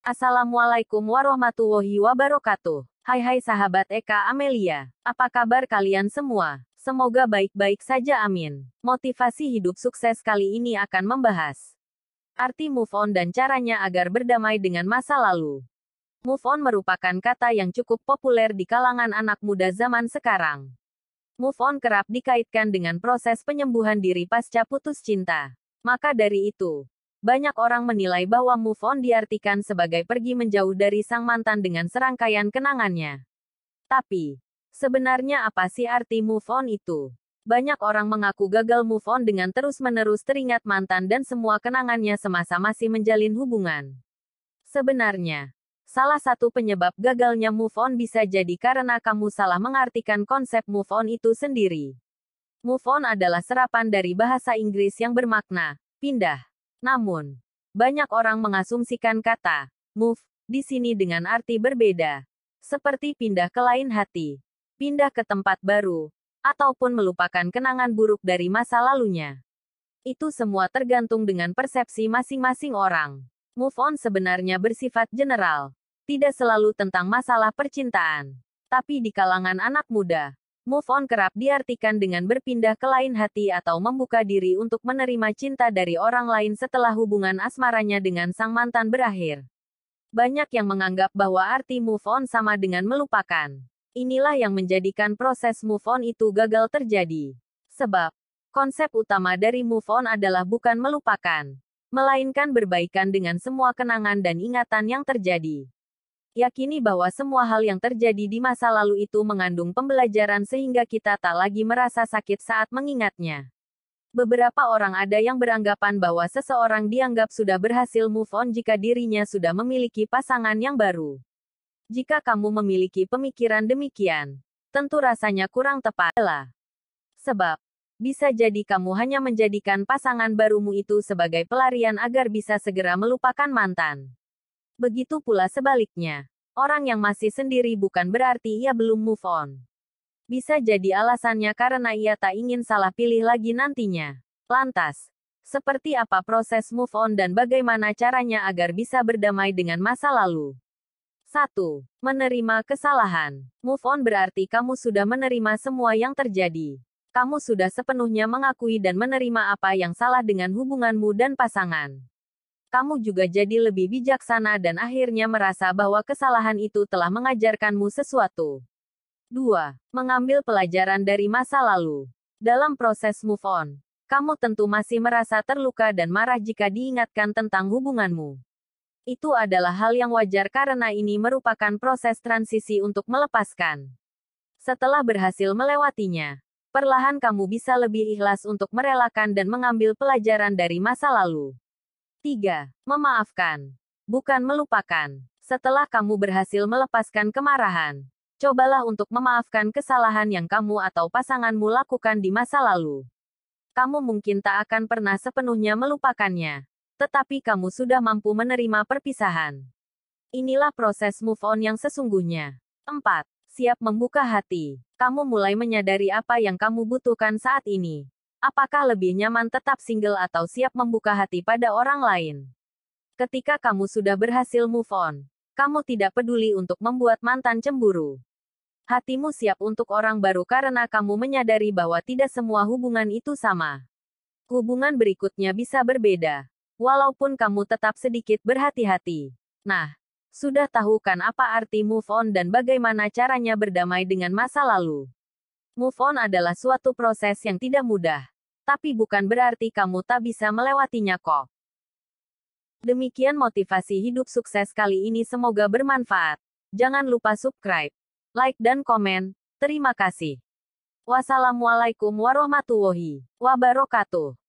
Assalamualaikum warahmatullahi wabarakatuh. Hai sahabat Eka Amelia. Apa kabar kalian semua? Semoga baik-baik saja amin. Motivasi hidup sukses kali ini akan membahas arti move on dan caranya agar berdamai dengan masa lalu. Move on merupakan kata yang cukup populer di kalangan anak muda zaman sekarang. Move on kerap dikaitkan dengan proses penyembuhan diri pasca putus cinta. Maka dari itu, banyak orang menilai bahwa move on diartikan sebagai pergi menjauh dari sang mantan dengan serangkaian kenangannya. Tapi, sebenarnya apa sih arti move on itu? Banyak orang mengaku gagal move on dengan terus-menerus teringat mantan dan semua kenangannya semasa masih menjalin hubungan. Sebenarnya, salah satu penyebab gagalnya move on bisa jadi karena kamu salah mengartikan konsep move on itu sendiri. Move on adalah serapan dari bahasa Inggris yang bermakna pindah. Namun, banyak orang mengasumsikan kata move di sini dengan arti berbeda, seperti pindah ke lain hati, pindah ke tempat baru, ataupun melupakan kenangan buruk dari masa lalunya. Itu semua tergantung dengan persepsi masing-masing orang. Move on sebenarnya bersifat general, tidak selalu tentang masalah percintaan. Tapi di kalangan anak muda, move on kerap diartikan dengan berpindah ke lain hati atau membuka diri untuk menerima cinta dari orang lain setelah hubungan asmaranya dengan sang mantan berakhir. Banyak yang menganggap bahwa arti move on sama dengan melupakan. Inilah yang menjadikan proses move on itu gagal terjadi. Sebab, konsep utama dari move on adalah bukan melupakan, melainkan berbaikan dengan semua kenangan dan ingatan yang terjadi. Yakini bahwa semua hal yang terjadi di masa lalu itu mengandung pembelajaran sehingga kita tak lagi merasa sakit saat mengingatnya. Beberapa orang ada yang beranggapan bahwa seseorang dianggap sudah berhasil move on jika dirinya sudah memiliki pasangan yang baru. Jika kamu memiliki pemikiran demikian, tentu rasanya kurang tepat. Sebab, bisa jadi kamu hanya menjadikan pasangan barumu itu sebagai pelarian agar bisa segera melupakan mantan. Begitu pula sebaliknya, orang yang masih sendiri bukan berarti ia belum move on. Bisa jadi alasannya karena ia tak ingin salah pilih lagi nantinya. Lantas, seperti apa proses move on dan bagaimana caranya agar bisa berdamai dengan masa lalu? 1. Menerima kesalahan. Move on berarti kamu sudah menerima semua yang terjadi. Kamu sudah sepenuhnya mengakui dan menerima apa yang salah dengan hubunganmu dan pasangan. Kamu juga jadi lebih bijaksana dan akhirnya merasa bahwa kesalahan itu telah mengajarkanmu sesuatu. 2. Mengambil pelajaran dari masa lalu. Dalam proses move on, kamu tentu masih merasa terluka dan marah jika diingatkan tentang hubunganmu. Itu adalah hal yang wajar karena ini merupakan proses transisi untuk melepaskan. Setelah berhasil melewatinya, perlahan kamu bisa lebih ikhlas untuk merelakan dan mengambil pelajaran dari masa lalu. 3. Memaafkan. Bukan melupakan. Setelah kamu berhasil melepaskan kemarahan, cobalah untuk memaafkan kesalahan yang kamu atau pasanganmu lakukan di masa lalu. Kamu mungkin tak akan pernah sepenuhnya melupakannya, tetapi kamu sudah mampu menerima perpisahan. Inilah proses move on yang sesungguhnya. 4. Siap membuka hati. Kamu mulai menyadari apa yang kamu butuhkan saat ini. Apakah lebih nyaman tetap single atau siap membuka hati pada orang lain? Ketika kamu sudah berhasil move on, kamu tidak peduli untuk membuat mantan cemburu. Hatimu siap untuk orang baru karena kamu menyadari bahwa tidak semua hubungan itu sama. Hubungan berikutnya bisa berbeda, walaupun kamu tetap sedikit berhati-hati. Nah, sudah tahu kan apa arti move on dan bagaimana caranya berdamai dengan masa lalu? Move on adalah suatu proses yang tidak mudah. Tapi bukan berarti kamu tak bisa melewatinya kok. Demikian motivasi hidup sukses kali ini, semoga bermanfaat. Jangan lupa subscribe, like dan komen. Terima kasih. Wassalamualaikum warahmatullahi wabarakatuh.